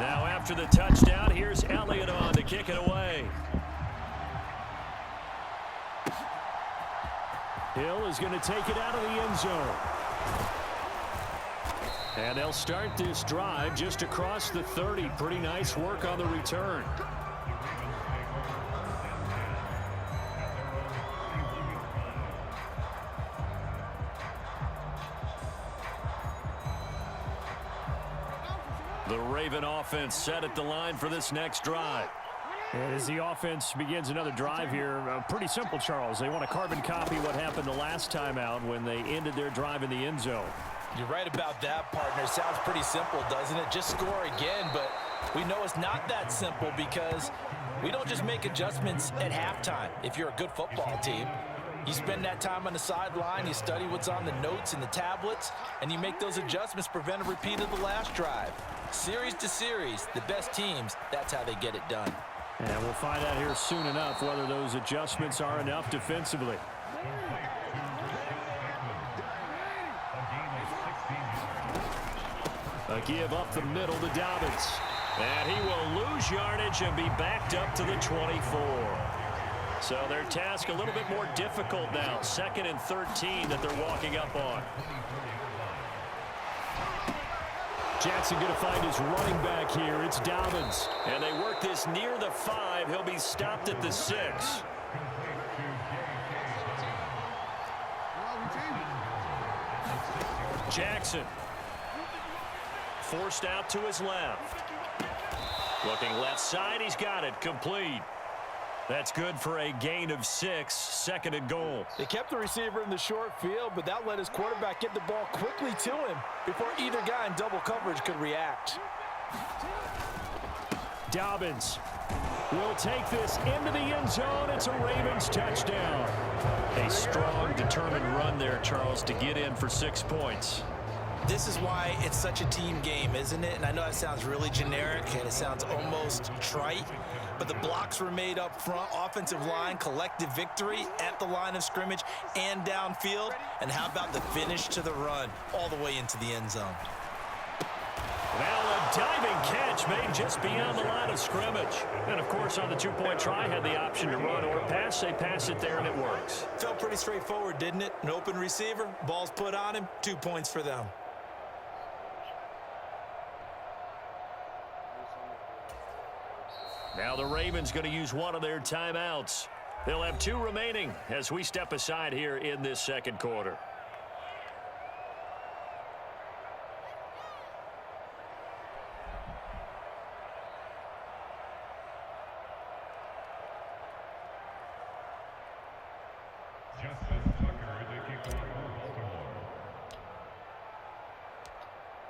Now after the touchdown, here's Elliott on to kick it away. Hill is going to take it out of the end zone. And they'll start this drive just across the 30. Pretty nice work on the return. The Raven offense set at the line for this next drive. And as the offense begins another drive here, pretty simple, Charles. They want to carbon copy what happened the last time out when they ended their drive in the end zone. You're right about that, partner. Sounds pretty simple, doesn't it? Just score again, but we know it's not that simple because we don't just make adjustments at halftime. If you're a good football team, you spend that time on the sideline, you study what's on the notes and the tablets, and you make those adjustments, prevent a repeat of the last drive. Series to series, the best teams, that's how they get it done. And we'll find out here soon enough whether those adjustments are enough defensively. A give up the middle to Dobbins. And he will lose yardage and be backed up to the 24. So their task a little bit more difficult now. 2nd and 13 that they're walking up on. Jackson going to find his running back here. It's Dobbins. And they work this near the 5. He'll be stopped at the 6. Jackson. Forced out to his left. Looking left side. He's got it. Complete. That's good for a gain of 6. 2nd and goal. They kept the receiver in the short field, but that let his quarterback get the ball quickly to him before either guy in double coverage could react. Dobbins will take this into the end zone. It's a Ravens touchdown. A strong, determined run there, Charles, to get in for 6 points. This is why it's such a team game, isn't it? And I know that sounds really generic and it sounds almost trite, but the blocks were made up front, offensive line, collective victory at the line of scrimmage and downfield. And how about the finish to the run all the way into the end zone? Now a diving catch made just beyond the line of scrimmage. And, of course, on the 2-point try, had the option to run or pass. They pass it there, and it works. Felt pretty straightforward, didn't it? An open receiver, ball's put on him, 2 points for them. Now the Ravens going to use one of their timeouts. They'll have 2 remaining as we step aside here in this 2nd quarter.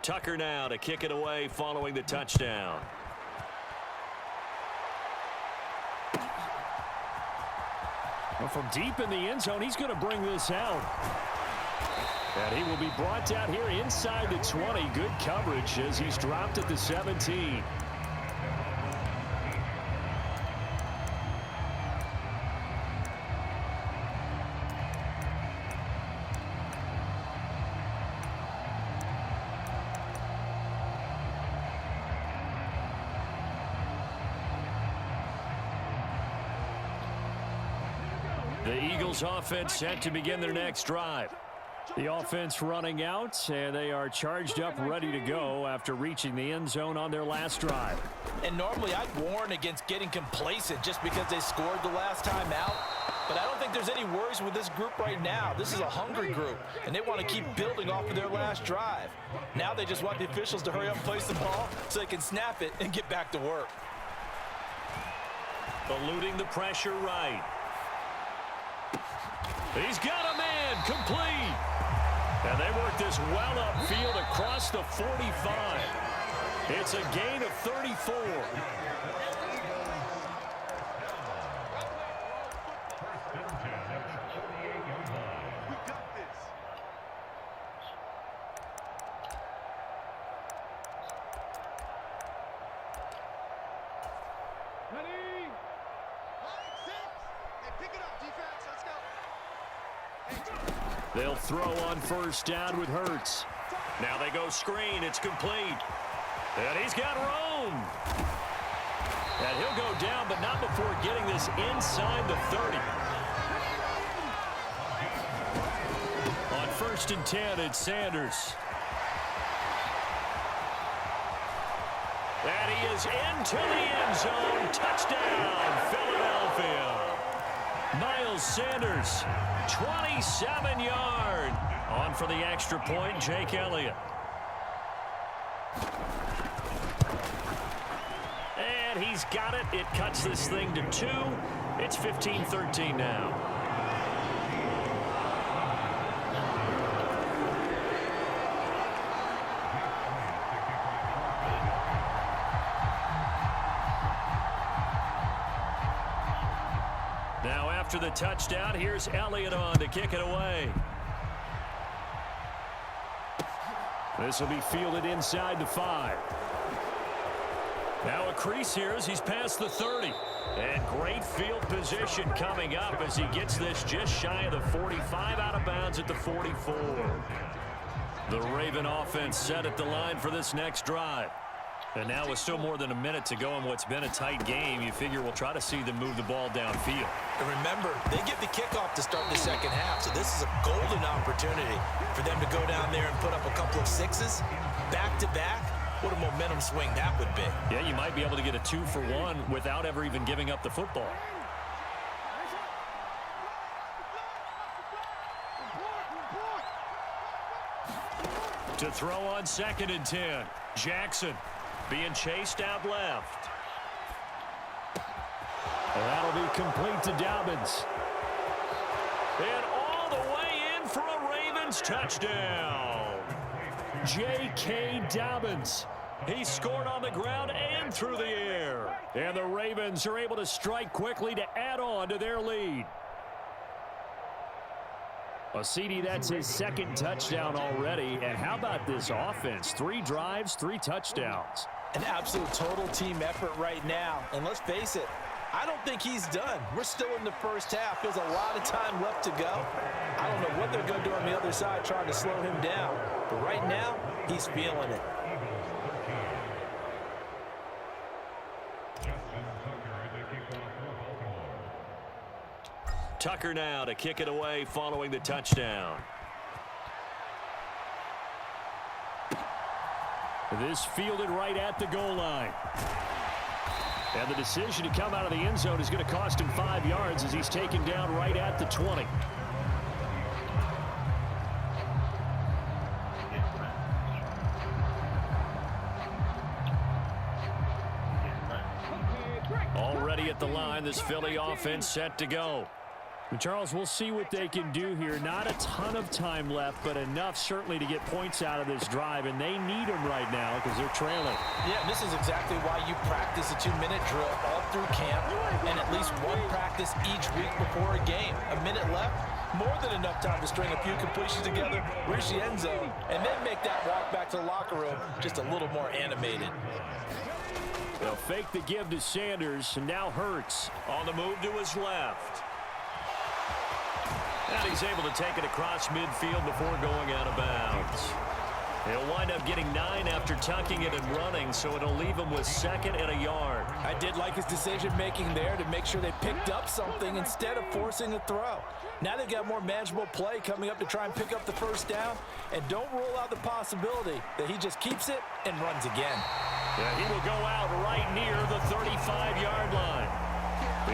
Tucker now to kick it away following the touchdown. Well, from deep in the end zone, he's going to bring this out. And he will be brought down here inside the 20. Good coverage as he's dropped at the 17. The Eagles offense set to begin their next drive. The offense running out, and they are charged up, ready to go after reaching the end zone on their last drive. And normally I'd warn against getting complacent just because they scored the last time out. But I don't think there's any worries with this group right now. This is a hungry group, and they want to keep building off of their last drive. Now they just want the officials to hurry up and place the ball so they can snap it and get back to work. Eluding the pressure right. He's got a man, complete. And they work this well upfield across the 45. It's a gain of 34. They'll throw on first down with Hurts. Now they go screen. It's complete. And he's got room. And he'll go down, but not before getting this inside the 30. On 1st and 10, it's Sanders. And he is into the end zone. Touchdown, Philadelphia. Miles Sanders, 27-yard. On for the extra point, Jake Elliott. And he's got it. It cuts this thing to 2. It's 15-13 now. Now after the touchdown, here's Elliott on to kick it away. This will be fielded inside the 5. Now a crease here as he's past the 30. And great field position coming up as he gets this just shy of the 45, out of bounds at the 44. The Raven offense set at the line for this next drive. And now with still more than a minute to go in what's been a tight game, you figure we'll try to see them move the ball downfield. And remember, they get the kickoff to start the second half, so this is a golden opportunity for them to go down there and put up a couple of sixes back-to-back. What a momentum swing that would be. Yeah, you might be able to get a 2-for-1 without ever even giving up the football. To throw on 2nd and 10. Jackson being chased out left. That'll be complete to Dobbins. And all the way in for a Ravens touchdown. J.K. Dobbins. He scored on the ground and through the air. And the Ravens are able to strike quickly to add on to their lead. A CD, that's his 2nd touchdown already. And how about this offense? 3 drives, 3 touchdowns. An absolute total team effort right now. And let's face it, I don't think he's done. We're still in the first half. There's a lot of time left to go. I don't know what they're going to do on the other side trying to slow him down. But right now, he's feeling it. Tucker now to kick it away following the touchdown. This fielded right at the goal line. And the decision to come out of the end zone is going to cost him 5 yards as he's taken down right at the 20. Already at the line, this Philly offense set to go. And Charles, we'll see what they can do here. Not a ton of time left, but enough certainly to get points out of this drive, and they need them right now because they're trailing. Yeah, this is exactly why you practice a 2-minute drill all through camp and at least one practice each week before a game. A minute left, more than enough time to string a few completions together, reach the end zone, and then make that walk back to the locker room just a little more animated. They'll fake the give to Sanders, and now Hurts on the move to his left. And he's able to take it across midfield before going out of bounds. He'll wind up getting 9 after tucking it and running, so it'll leave him with 2nd and a yard. I did like his decision-making there to make sure they picked up something instead of forcing a throw. Now they've got more manageable play coming up to try and pick up the first down, and don't rule out the possibility that he just keeps it and runs again. Yeah, he will go out right near the 35-yard line.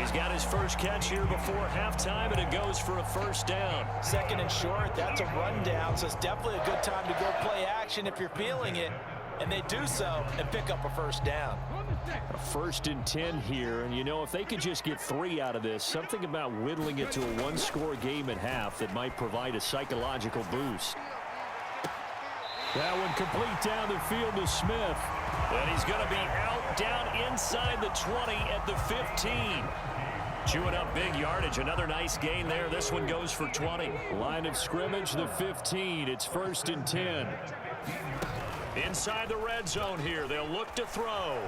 He's got his first catch here before halftime, and it goes for a first down. 2nd and short, that's a rundown, so it's definitely a good time to go play action if you're feeling it. And they do so and pick up a first down. A 1st and 10 here, and you know, if they could just get 3 out of this, something about whittling it to a 1-score game at half that might provide a psychological boost. That one complete down the field to Smith. And he's going to be out down inside the 20 at the 15. Chewing up big yardage. Another nice gain there. This one goes for 20. Line of scrimmage, the 15. It's 1st and 10. Inside the red zone here. They'll look to throw.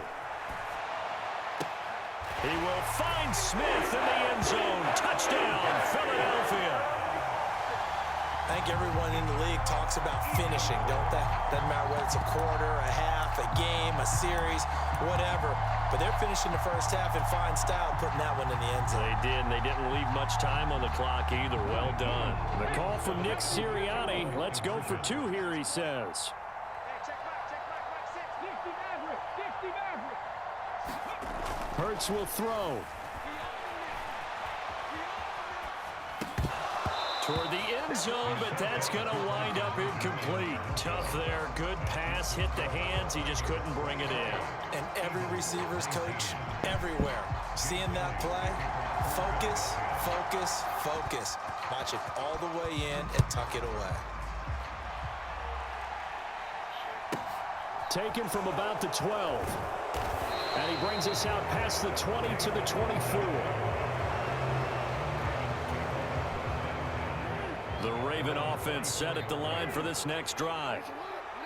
He will find Smith in the end zone. Touchdown, Philadelphia. I think everyone in the league talks about finishing, don't they? Doesn't matter whether it's a quarter, a half, a game, a series, whatever. But they're finishing the first half in fine style, putting that one in the end zone. They did, and they didn't leave much time on the clock either. Well done. The call from Nick Sirianni. Let's go for two here, he says. Hurts will throw. Toward the end zone, but that's going to wind up incomplete. Tough there. Good pass. Hit the hands. He just couldn't bring it in. And every receiver's coach everywhere. Seeing that play, focus, focus, focus. Watch it all the way in and tuck it away. Taken from about the 12. And he brings us out past the 20 to the 24. The Raven offense set at the line for this next drive.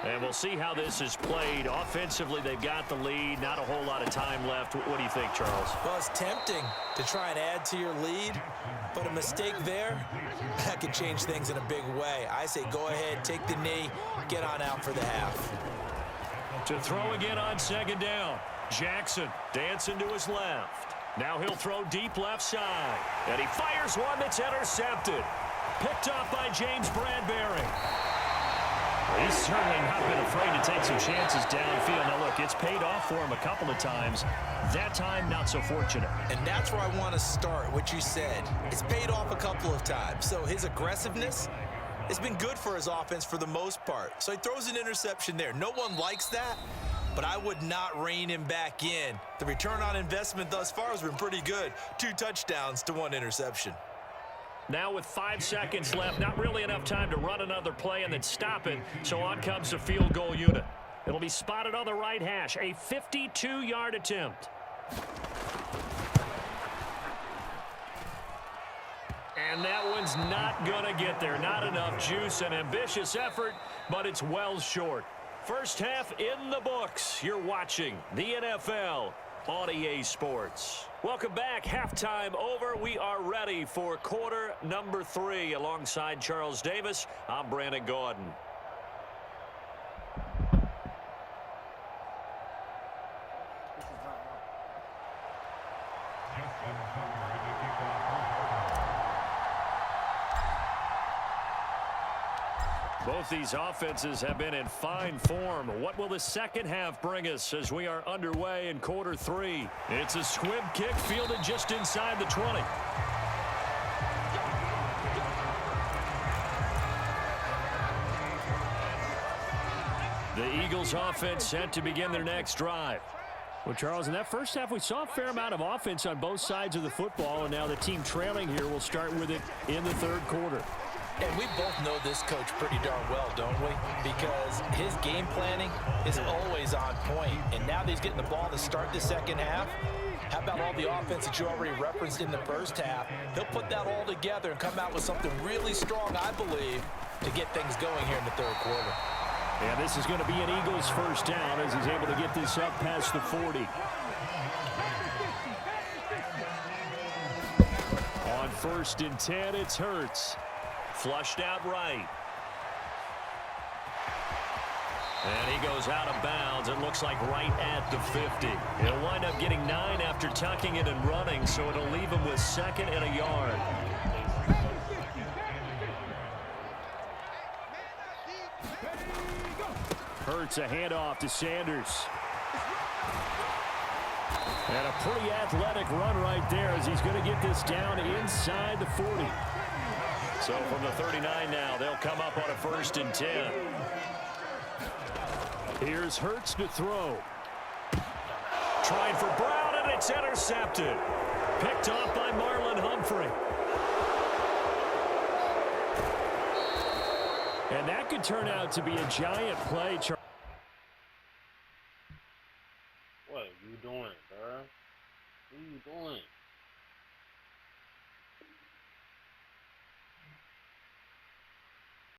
And we'll see how this is played. Offensively, they've got the lead. Not a whole lot of time left. What do you think, Charles? Well, it's tempting to try and add to your lead, but a mistake there, that could change things in a big way. I say go ahead, take the knee, get on out for the half. To throw again on second down. Jackson dancing to his left. Now he'll throw deep left side. And he fires one that's intercepted. Picked off by James Bradbury. He's certainly not been afraid to take some chances downfield. Now, look, it's paid off for him a couple of times. That time, not so fortunate. And that's where I want to start, what you said. It's paid off a couple of times. So his aggressiveness has been good for his offense for the most part. So he throws an interception there. No one likes that, but I would not rein him back in. The return on investment thus far has been pretty good. 2 touchdowns to 1 interception. Now with 5 seconds left, not really enough time to run another play and then stop it. So on comes the field goal unit. It'll be spotted on the right hash. A 52-yard attempt. And that one's not going to get there. Not enough juice. An ambitious effort, but it's well short. First half in the books. You're watching the NFL on EA Sports. Welcome back. Halftime over. We are ready for quarter number 3. Alongside Charles Davis, I'm Brandon Gordon. Both these offenses have been in fine form. What will the second half bring us as we are underway in quarter 3? It's a squib kick fielded just inside the 20. The Eagles offense set to begin their next drive. Well, Charles, in that first half, we saw a fair amount of offense on both sides of the football, and now the team trailing here will start with it in the third quarter. And we both know this coach pretty darn well, don't we? Because his game planning is always on point. And now that he's getting the ball to start the second half, how about all the offense that you already referenced in the first half? He'll put that all together and come out with something really strong, I believe, to get things going here in the third quarter. And this is going to be an Eagles first down as he's able to get this up past the 40. On 1st and 10, it's Hurts. Flushed out right. And he goes out of bounds. It looks like right at the 50. He'll wind up getting 9 after tucking it and running, so it'll leave him with 2nd and a yard. Hurts a handoff to Sanders. And a pretty athletic run right there as he's going to get this down inside the 40. So from the 39 now, they'll come up on a 1st and 10. Here's Hurts to throw. Trying for Brown, and it's intercepted. Picked off by Marlon Humphrey. And that could turn out to be a giant play. What are you doing, bro? What are you doing?